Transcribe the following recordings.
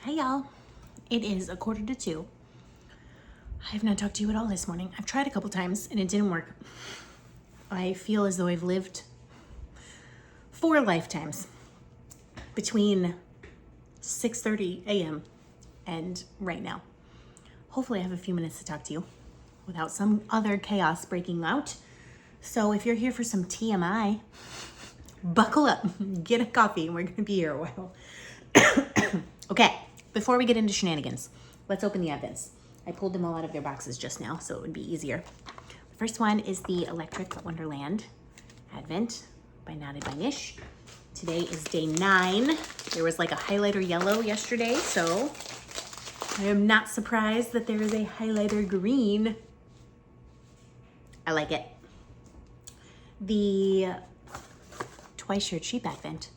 Hi y'all, it is 1:45. I have not talked to you at all this morning. I've tried a couple times and it didn't work. I feel as though I've lived 4 lifetimes between 6:30 a.m. and right now. Hopefully I have a few minutes to talk to you without some other chaos breaking out. So if you're here for some TMI, buckle up, get a coffee, and we're gonna be here a while. Okay, before we get into shenanigans, let's open the advents. I pulled them all out of their boxes just now, so it would be easier. The first one is the Electric Wonderland Advent by Knotted by Nish. Today is day 9. There was like a highlighter yellow yesterday, so I am not surprised that there is a highlighter green. I like it. The Twice Shared Sheep Advent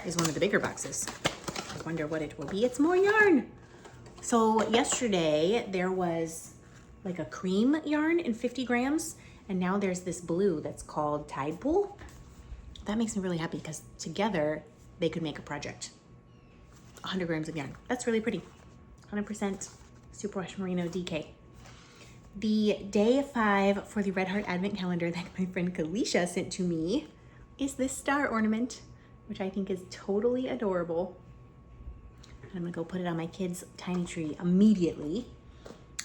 is one of the bigger boxes. I wonder what it will be. It's more yarn. So yesterday there was like a cream yarn in 50 grams, and now there's this blue that's called Tide Pool. That makes me really happy because together they could make a project. 100 grams of yarn. That's really pretty. 100% superwash merino DK. The day 5 for the Red Heart Advent Calendar that my friend Kalisha sent to me is this star ornament, which I think is totally adorable. I'm gonna go put it on my kid's tiny tree immediately.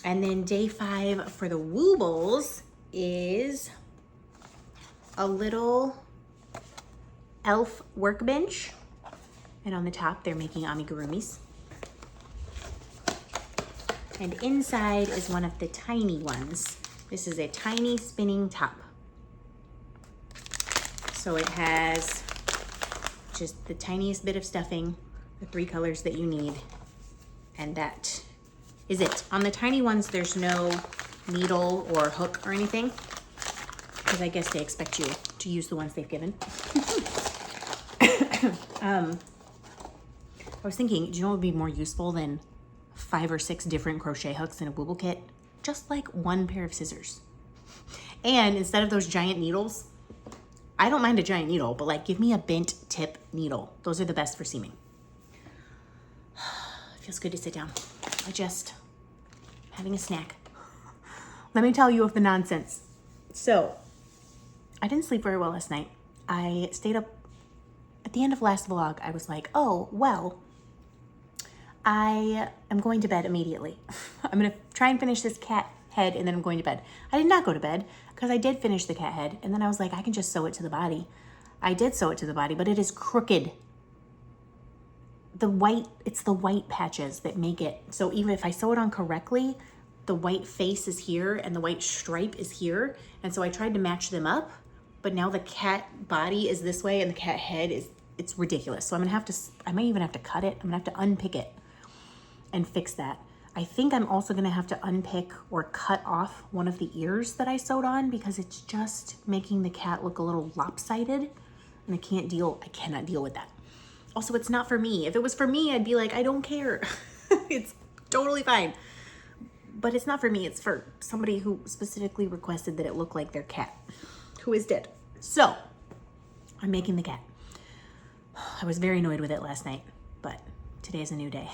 And then day 5 for the Woobles is a little elf workbench. And on the top, they're making amigurumis. And inside is one of the tiny ones. This is a tiny spinning top. So it has just the tiniest bit of stuffing, the 3 colors that you need, and that is it. On the tiny ones, there's no needle or hook or anything, because I guess they expect you to use the ones they've given. I was thinking, do you know what would be more useful than 5 or 6 different crochet hooks in a Wooble kit? Just like 1 pair of scissors. And instead of those giant needles, I don't mind a giant needle, but like give me a bent tip needle. Those are the best for seaming. It feels good to sit down. Having a snack. Let me tell you of the nonsense. So, I didn't sleep very well last night. I stayed up. At the end of last vlog, I was like, oh, well, I am going to bed immediately. I'm gonna try and finish this cat head and then I'm going to bed. I did not go to bed because I did finish the cat head and then I was like, I can just sew it to the body. I did sew it to the body, but it is crooked. It's the white patches that make it. So even if I sew it on correctly, the white face is here and the white stripe is here. And so I tried to match them up, but now the cat body is this way and the cat head it's ridiculous. So I might even have to cut it. I'm gonna have to unpick it and fix that. I think I'm also gonna have to unpick or cut off one of the ears that I sewed on because it's just making the cat look a little lopsided and I cannot deal with that. Also, it's not for me. If it was for me, I'd be like, I don't care. It's totally fine. But it's not for me. It's for somebody who specifically requested that it look like their cat, who is dead. So, I'm making the cat. I was very annoyed with it last night, but today is a new day.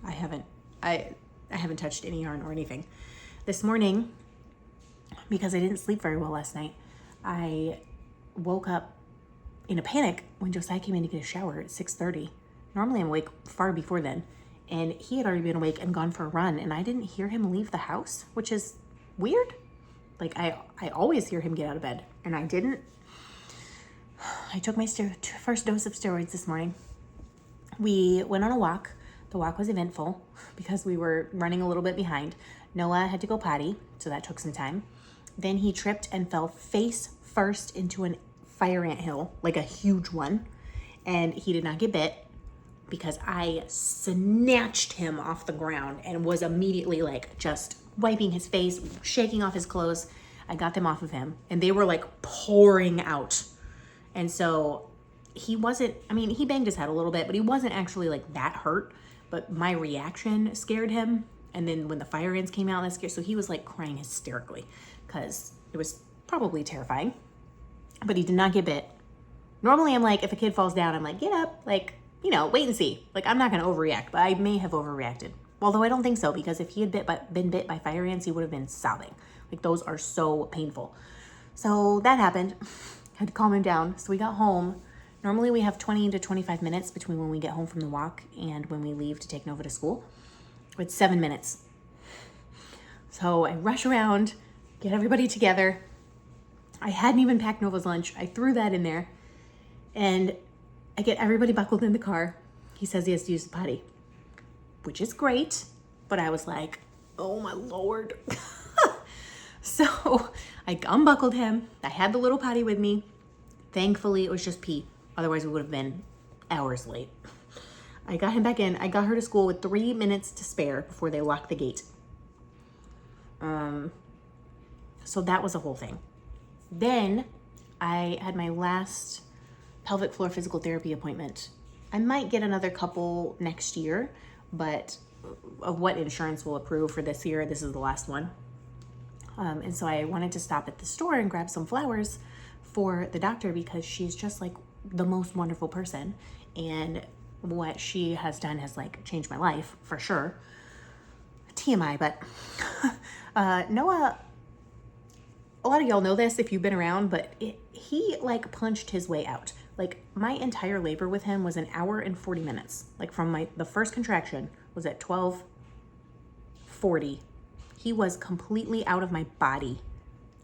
I haven't touched any yarn or anything. This morning, because I didn't sleep very well last night, I woke up in a panic when Josiah came in to get a shower at 6:30. Normally I'm awake far before then, and he had already been awake and gone for a run, and I didn't hear him leave the house, which is weird. Like I always hear him get out of bed, and I didn't. I took my first dose of steroids this morning. We went on a walk. The walk was eventful because we were running a little bit behind. Noah had to go potty, so that took some time. Then he tripped and fell face first into a fire ant hill, like a huge one, and he did not get bit because I snatched him off the ground and was immediately like just wiping his face, shaking off his clothes. I got them off of him and they were like pouring out. And so he banged his head a little bit, but he wasn't actually like that hurt, but my reaction scared him. And then when the fire ants came out, that scared, so he was like crying hysterically because it was probably terrifying. But he did not get bit. Normally I'm like, if a kid falls down, I'm like, get up, like you know, wait and see. Like, I'm not going to overreact, but I may have overreacted. Although I don't think so, because if he had been bit by fire ants, he would have been sobbing. Like, those are so painful. So that happened. Had to calm him down. So we got home. Normally we have 20 to 25 minutes between when we get home from the walk and when we leave to take Nova to school. It's 7 minutes. So I rush around, get everybody together. I hadn't even packed Nova's lunch. I threw that in there. And I get everybody buckled in the car. He says he has to use the potty, which is great. But I was like, oh my Lord. So I unbuckled him. I had the little potty with me. Thankfully, it was just pee. Otherwise, we would have been hours late. I got him back in. I got her to school with 3 minutes to spare before they locked the gate. So that was a whole thing. Then I had my last pelvic floor physical therapy appointment. I might get another couple next year, but of what insurance will approve for this year, this is the last one. And so I wanted to stop at the store and grab some flowers for the doctor because she's just like the most wonderful person. And what she has done has like changed my life for sure. TMI, but Noah, a lot of y'all know this if you've been around, but he like punched his way out. Like my entire labor with him was 1 hour and 40 minutes. Like from the first contraction was at 12:40. He was completely out of my body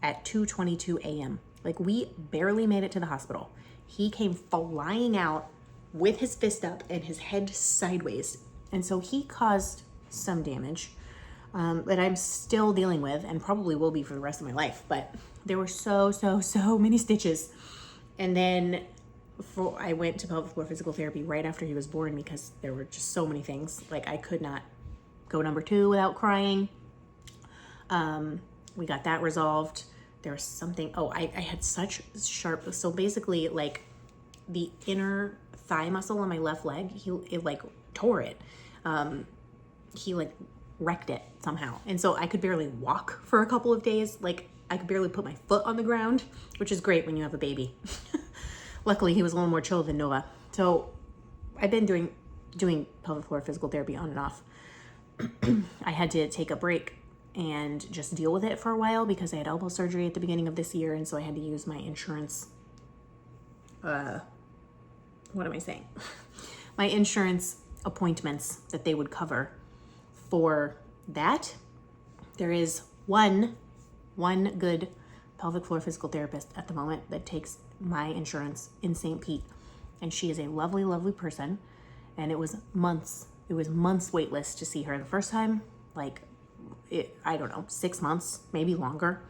at 2:22 a.m. Like we barely made it to the hospital. He came flying out with his fist up and his head sideways. And so he caused some damage that I'm still dealing with and probably will be for the rest of my life. But there were so many stitches. And then I went to pelvic floor physical therapy right after he was born because there were just so many things. Like I could not go number 2 without crying. We got that resolved. There was something, I had such sharp, so basically like the inner thigh muscle on my left leg, it like tore it. He like wrecked it somehow. And so I could barely walk for a couple of days. Like I could barely put my foot on the ground, which is great when you have a baby. Luckily he was a little more chill than Nova. So I've been doing pelvic floor physical therapy on and off. I had to take a break and just deal with it for a while because I had elbow surgery at the beginning of this year. And so I had to use my insurance, what am I saying? My insurance appointments that they would cover for that. There is one good pelvic floor physical therapist at the moment that takes my insurance in St. Pete. And she is a lovely, lovely person. And it was months wait list to see her the first time, like, I don't know, 6 months, maybe longer.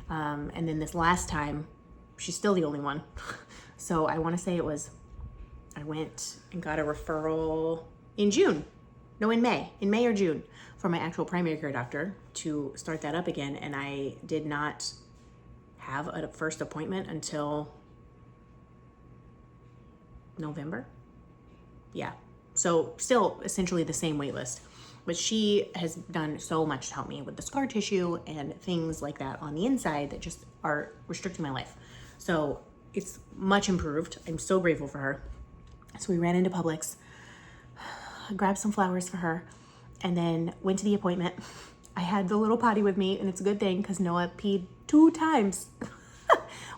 And then this last time, she's still the only one. So I want to say I went and got a referral in May or June for my actual primary care doctor to start that up again. And I did not have a first appointment until November. Yeah. So still essentially the same wait list. But she has done so much to help me with the scar tissue and things like that on the inside that just are restricting my life. So it's much improved. I'm so grateful for her. So we ran into Publix, grabbed some flowers for her, and then went to the appointment. I had the little potty with me, and it's a good thing because Noah peed 2 times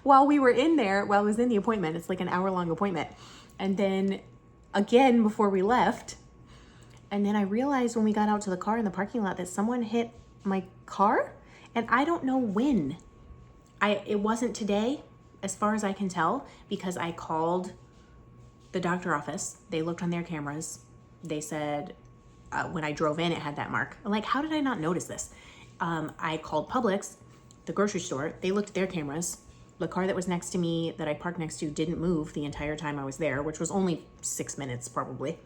while we were in there, while I was in the appointment. It's like an hour-long appointment. And then again before we left. And then I realized when we got out to the car in the parking lot that someone hit my car, and I don't know when. It wasn't today, as far as I can tell, because I called the doctor office. They looked on their cameras. They said when I drove in, it had that mark. I'm like, how did I not notice this? I called Publix, the grocery store. They looked at their cameras. The car that was next to me that I parked next to didn't move the entire time I was there, which was only 6 minutes probably.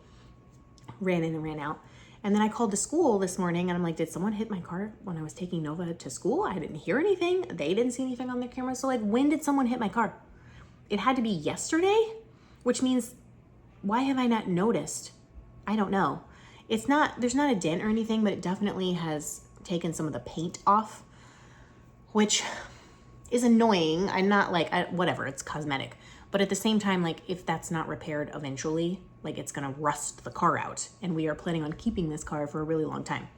Ran in and ran out. And then I called the school this morning and I'm like, did someone hit my car when I was taking Nova to school? I didn't hear anything. They didn't see anything on their camera. So like, when did someone hit my car? It had to be yesterday, which means why have I not noticed? I don't know. There's not a dent or anything, but it definitely has taken some of the paint off, which is annoying. I'm not like, whatever, it's cosmetic. But at the same time, like if that's not repaired eventually, like it's gonna rust the car out. And we are planning on keeping this car for a really long time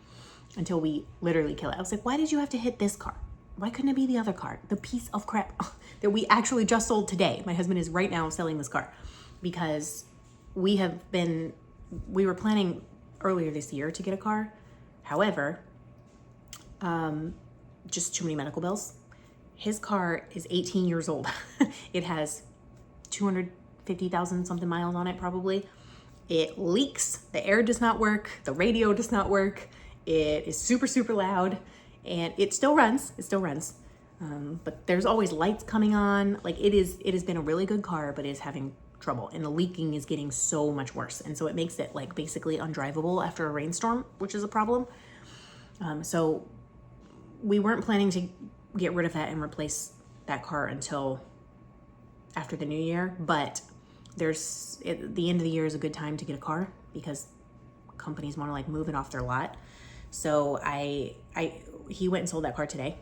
until we literally kill it. I was like, why did you have to hit this car? Why couldn't it be the other car? The piece of crap that we actually just sold today. My husband is right now selling this car because we were planning earlier this year to get a car. However, just too many medical bills. His car is 18 years old. It has 250,000 something miles on it probably. It leaks, the air does not work, the radio does not work. It is super, super loud and it still runs, but there's always lights coming on. Like it has been a really good car, but it is having trouble and the leaking is getting so much worse. And so it makes it like basically undrivable after a rainstorm, which is a problem. So we weren't planning to get rid of that and replace that car until after the new year, but the end of the year is a good time to get a car because companies want to like move it off their lot. So he went and sold that car today,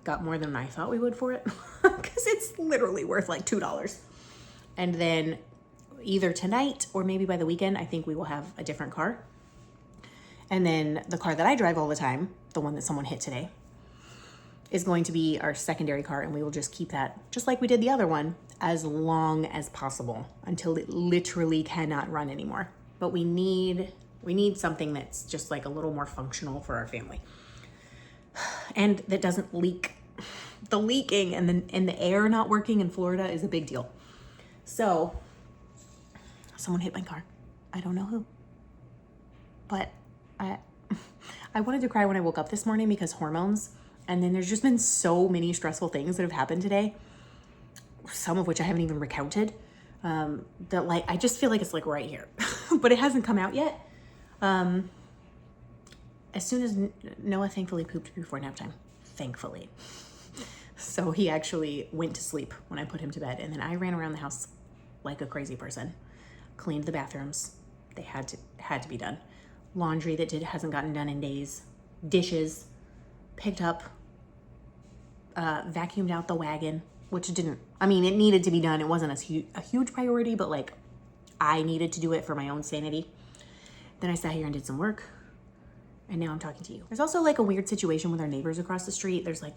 got more than I thought we would for it because it's literally worth like $2. And then either tonight or maybe by the weekend, I think we will have a different car. And then the car that I drive all the time, the one that someone hit today, is going to be our secondary car, and we will just keep that just like we did the other one as long as possible until it literally cannot run anymore. But we need something that's just like a little more functional for our family and that doesn't leak. The leaking and the air not working in Florida is a big deal. So someone hit my car. I don't know who, but I wanted to cry when I woke up this morning because hormones. And then there's just been so many stressful things that have happened today, some of which I haven't even recounted, that like, I just feel like it's like right here, but it hasn't come out yet. As soon as Noah thankfully pooped before nap time, thankfully. So he actually went to sleep when I put him to bed. And then I ran around the house like a crazy person, cleaned the bathrooms. They had to be done. Laundry that hasn't gotten done in days, dishes, picked up, vacuumed out the wagon, which it needed to be done. It wasn't a huge priority, but like I needed to do it for my own sanity. Then I sat here and did some work, and now I'm talking to you. There's also like a weird situation with our neighbors across the street. There's like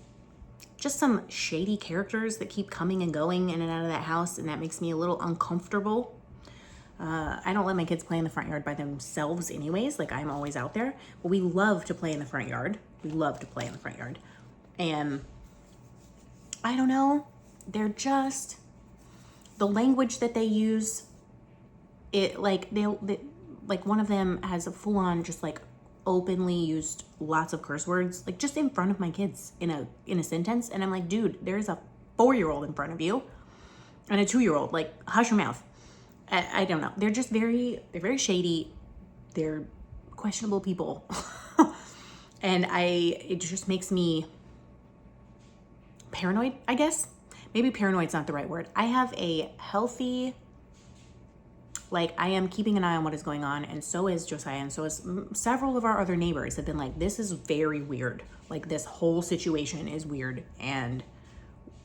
just some shady characters that keep coming and going in and out of that house, and that makes me a little uncomfortable. I don't let my kids play in the front yard by themselves anyways. Like I'm always out there, but we love to play in the front yard. And I don't know, they're just, the language that they use, it like, like one of them has a full on just like openly used lots of curse words, like just in front of my kids in a sentence. And I'm like, dude, there's a 4-year-old in front of you and a 2-year-old, like hush your mouth. I don't know. They're just they're very shady. They're questionable people. And it just makes me paranoid, I guess. Maybe paranoid's not the right word. I have a healthy, like I am keeping an eye on what is going on, and so is Josiah, and so is several of our other neighbors have been like, this is very weird. Like this whole situation is weird, and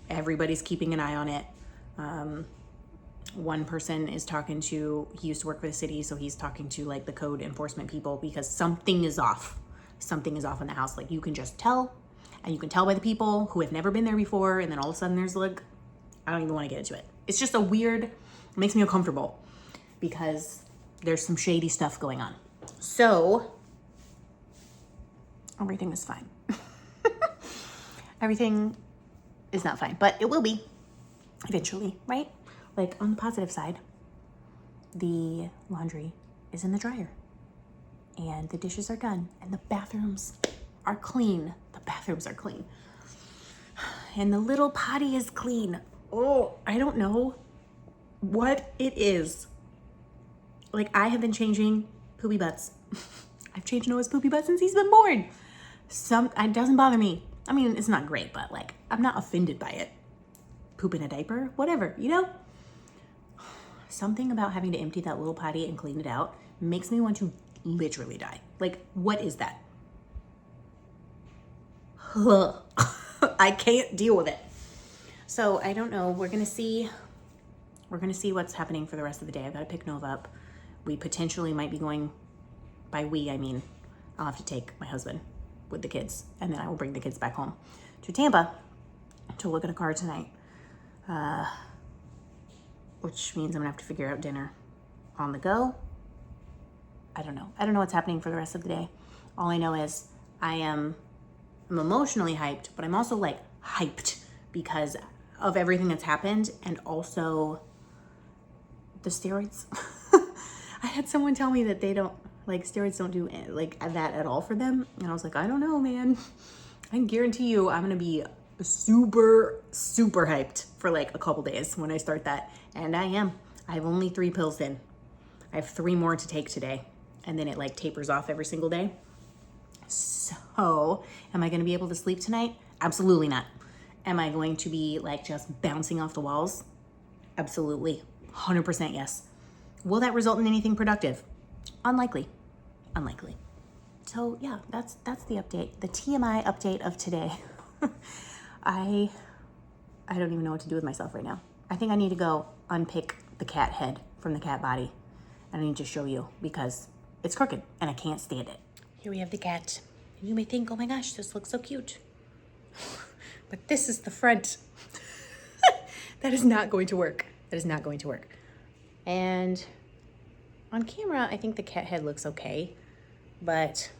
everybody's keeping an eye on it. One person is talking to, he used to work for the city, so he's talking to like the code enforcement people because something is off. Something is off in the house. Like you can just tell, and you can tell by the people who have never been there before, and then all of a sudden there's like, I don't even want to get into it. It's just it makes me uncomfortable because there's some shady stuff going on. So everything is fine. Everything is not fine, but it will be eventually, right? Like on the positive side, the laundry is in the dryer and the dishes are done and the bathrooms are clean. And the little potty is clean. Oh, I don't know what it is. Like I have been changing poopy butts. I've changed Noah's poopy butt since he's been born. It doesn't bother me. I mean, it's not great, but like I'm not offended by it. Poop in a diaper, whatever, you know? Something about having to empty that little potty and clean it out makes me want to literally die. Like, what is that? I can't deal with it. So I don't know. We're gonna see we're gonna see what's happening for the rest of the day. I've got to pick Nova up. We potentially might be going, by we, I mean, I'll have to take my husband with the kids, and then I will bring the kids back home to Tampa to look at a car tonight, which means I'm gonna have to figure out dinner on the go. I don't know what's happening for the rest of the day. All I know is I'm emotionally hyped, but I'm also like hyped because of everything that's happened, and also the steroids. I had someone tell me that they don't, like, steroids don't do like that at all for them. And I was like, I don't know, man. I can guarantee you I'm gonna be super, super hyped for like a couple days when I start that. And I am. I have only 3 pills in. I have 3 more to take today. And then it like tapers off every single day. So am I gonna be able to sleep tonight? Absolutely not. Am I going to be like just bouncing off the walls? Absolutely. 100% yes. Will that result in anything productive? Unlikely. Unlikely. So yeah, that's the update. The TMI update of today. I don't even know what to do with myself right now. I think I need to go unpick the cat head from the cat body. And I need to show you because it's crooked and I can't stand it. Here we have the cat. And you may think, oh my gosh, this looks so cute. But this is the front. That is not going to work. That is not going to work. And on camera, I think the cat head looks okay. But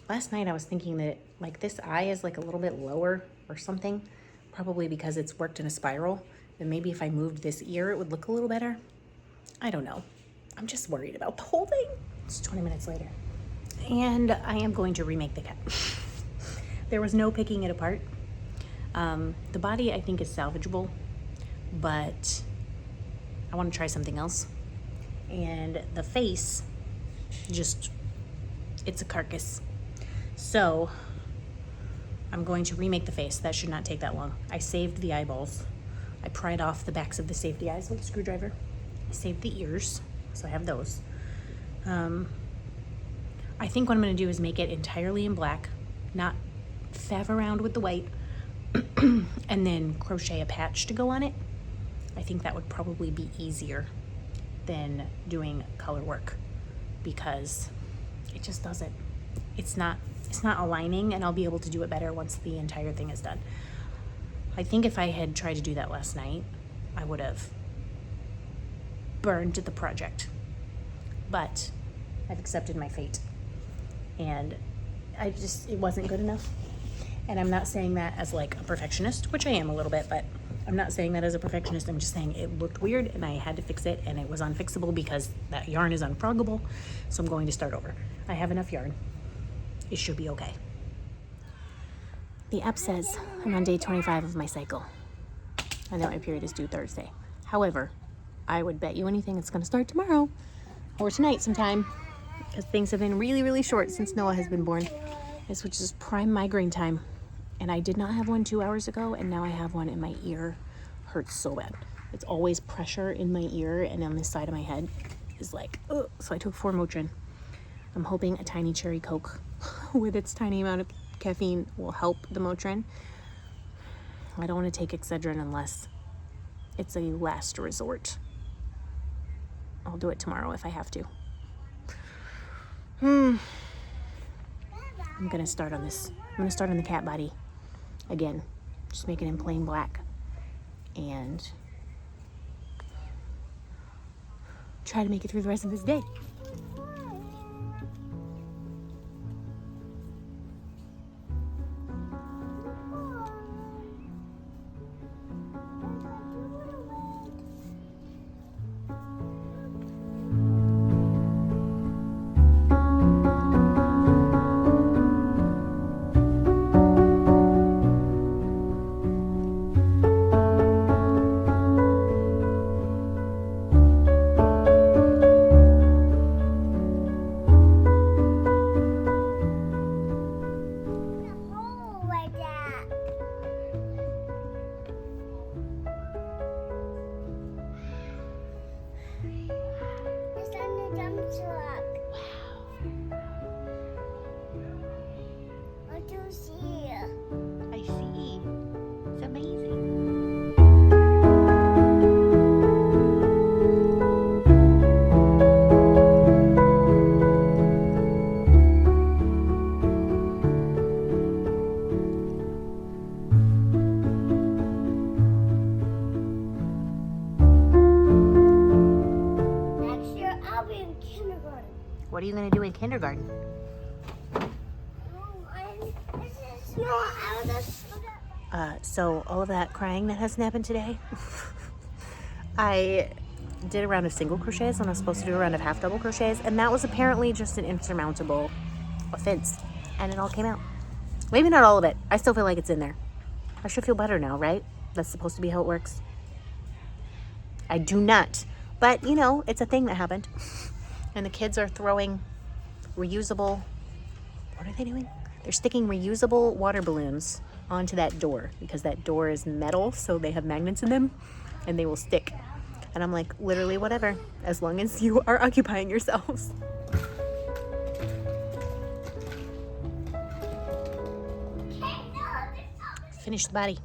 last night I was thinking that like this eye is like a little bit lower or something. Probably because it's worked in a spiral. And maybe if I moved this ear, it would look a little better. I don't know. I'm just worried about the whole thing. It's 20 minutes later. And I am going to remake the cat. There was no picking it apart. The body I think is salvageable, but I want to try something else. And the face, just, it's a carcass. So I'm going to remake the face. That should not take that long. I saved the eyeballs. I pried off the backs of the safety eyes with a screwdriver. I saved the ears, so I have those. I think what I'm going to do is make it entirely in black, not faff around with the white, and then crochet a patch to go on it. I think that would probably be easier than doing color work because it just doesn't, it's not aligning, and I'll be able to do it better once the entire thing is done. I think if I had tried to do that last night, I would have burned the project, but I've accepted my fate, and it wasn't good enough. And I'm not saying that as like a perfectionist, which I am a little bit, but I'm not saying that as a perfectionist. I'm just saying it looked weird and I had to fix it, and it was unfixable because that yarn is unfroggable. So I'm going to start over. I have enough yarn. It should be okay. The app says I'm on day 25 of my cycle and that my period is due Thursday. However, I would bet you anything it's going to start tomorrow or tonight sometime, because things have been really, really short since Noah has been born. This which is prime migraine time. And I did not have one 2 hours ago, and now I have one, and my ear hurts so bad. It's always pressure in my ear, and on this side of my head is like, ugh. So I took 4 Motrin. I'm hoping a tiny cherry Coke with its tiny amount of caffeine will help the Motrin. I don't want to take Excedrin unless it's a last resort. I'll do it tomorrow if I have to. I'm gonna start on this. I'm gonna start on the cat body again. Just make it in plain black and try to make it through the rest of this day. gonna do in kindergarten? So all of that crying that hasn't happened today, I did a round of single crochets when I was supposed to do a round of half double crochets, and that was apparently just an insurmountable offense, and it all came out. Maybe not all of it. I still feel like it's in there. I should feel better now, right? That's supposed to be how it works. I do not. But, you know, it's a thing that happened. And the kids are throwing reusable... What are they doing? They're sticking reusable water balloons onto that door because that door is metal, so they have magnets in them, and they will stick. And I'm like, literally whatever, as long as you are occupying yourselves. Finish the body.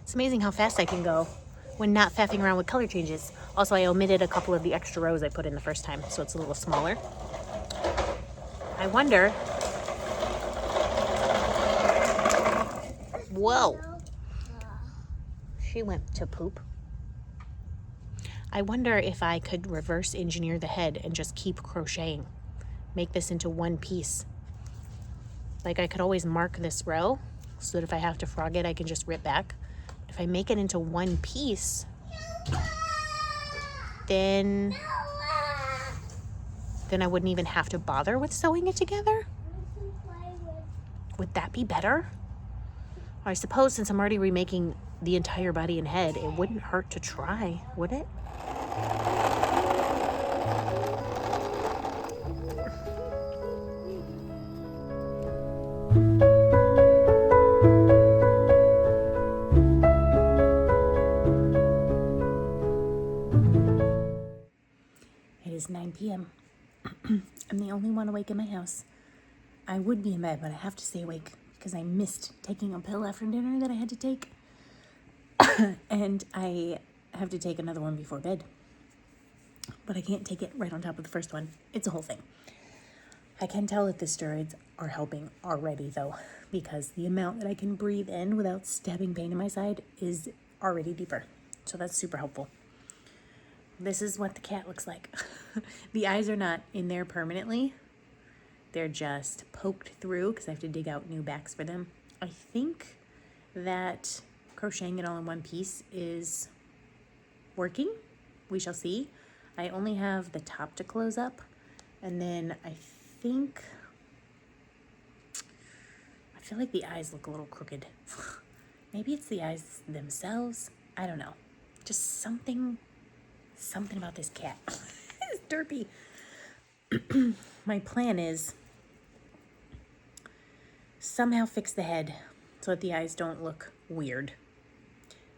It's amazing how fast I can go when not faffing around with color changes. Also, I omitted a couple of the extra rows I put in the first time, so it's a little smaller. I wonder... Whoa! She went to poop. I wonder if I could reverse engineer the head and just keep crocheting. Make this into one piece. Like, I could always mark this row so that if I have to frog it, I can just rip back. If I make it into one piece, then I wouldn't even have to bother with sewing it together. Would that be better? I suppose since I'm already remaking the entire body and head, it wouldn't hurt to try, would it? It is 9 p.m. I'm the only one awake in my house. I would be in bed, but I have to stay awake because I missed taking a pill after dinner that I had to take. And I have to take another one before bed. But I can't take it right on top of the first one. It's a whole thing. I can tell that the steroids are helping already, though, because the amount that I can breathe in without stabbing pain in my side is already deeper. So that's super helpful. This is what the cat looks like. The eyes are not in there permanently. They're just poked through because I have to dig out new backs for them. I think that crocheting it all in one piece is working. We shall see. I only have the top to close up, and then I feel like the eyes look a little crooked. Maybe it's the eyes themselves. I don't know. Just something about this cat. It's derpy. My plan is somehow fix the head so that the eyes don't look weird.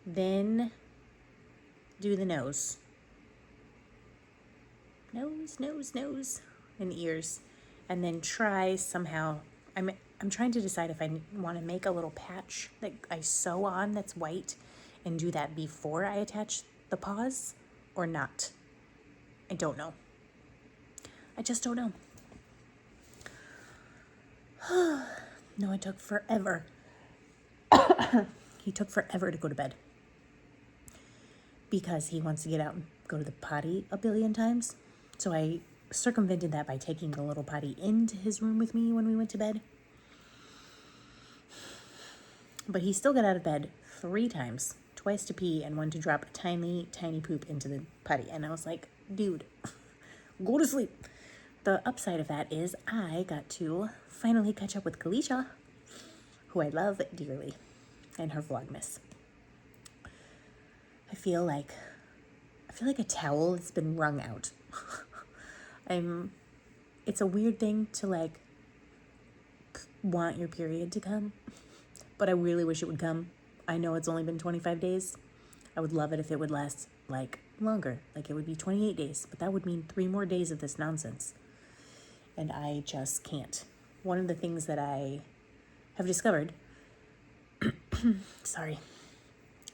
Then do the nose. Nose, and ears. And then try somehow, I'm trying to decide if I want to make a little patch that I sew on that's white and do that before I attach the paws or not. I don't know. I just don't know. No, it took forever. He took forever to go to bed because he wants to get out and go to the potty a billion times. So I circumvented that by taking the little potty into his room with me when we went to bed. But he still got out of bed 3 times, twice to pee and one to drop a tiny, tiny poop into the potty. And I was like, dude, go to sleep. The upside of that is I got to finally catch up with Kalisha, who I love dearly, and her Vlogmas. I feel like a towel has been wrung out. It's a weird thing to like want your period to come, but I really wish it would come. I know it's only been 25 days. I would love it if it would last like longer, like it would be 28 days, but that would mean 3 more days of this nonsense. And I just can't. One of the things that I have discovered, sorry,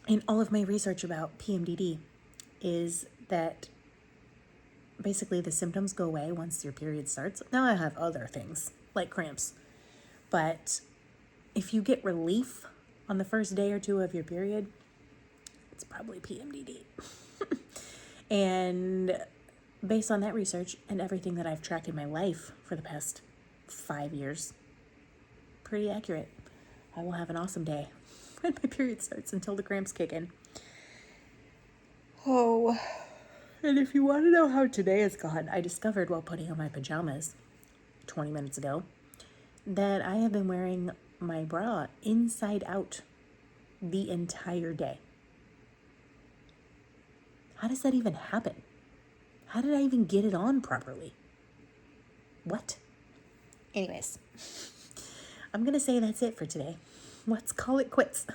in all of my research about PMDD is that basically the symptoms go away once your period starts. Now I have other things like cramps, but if you get relief on the first day or 2 of your period, it's probably PMDD. And based on that research and everything that I've tracked in my life for the past 5 years, pretty accurate. I will have an awesome day when my period starts until the cramps kick in. Oh, and if you want to know how today has gone, I discovered while putting on my pajamas 20 minutes ago that I have been wearing my bra inside out the entire day. How does that even happen? How did I even get it on properly? What? Anyways, I'm going to say that's it for today. Let's call it quits.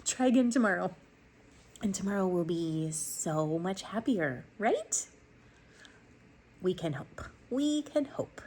Try again tomorrow. And tomorrow will be so much happier, right? We can hope. We can hope.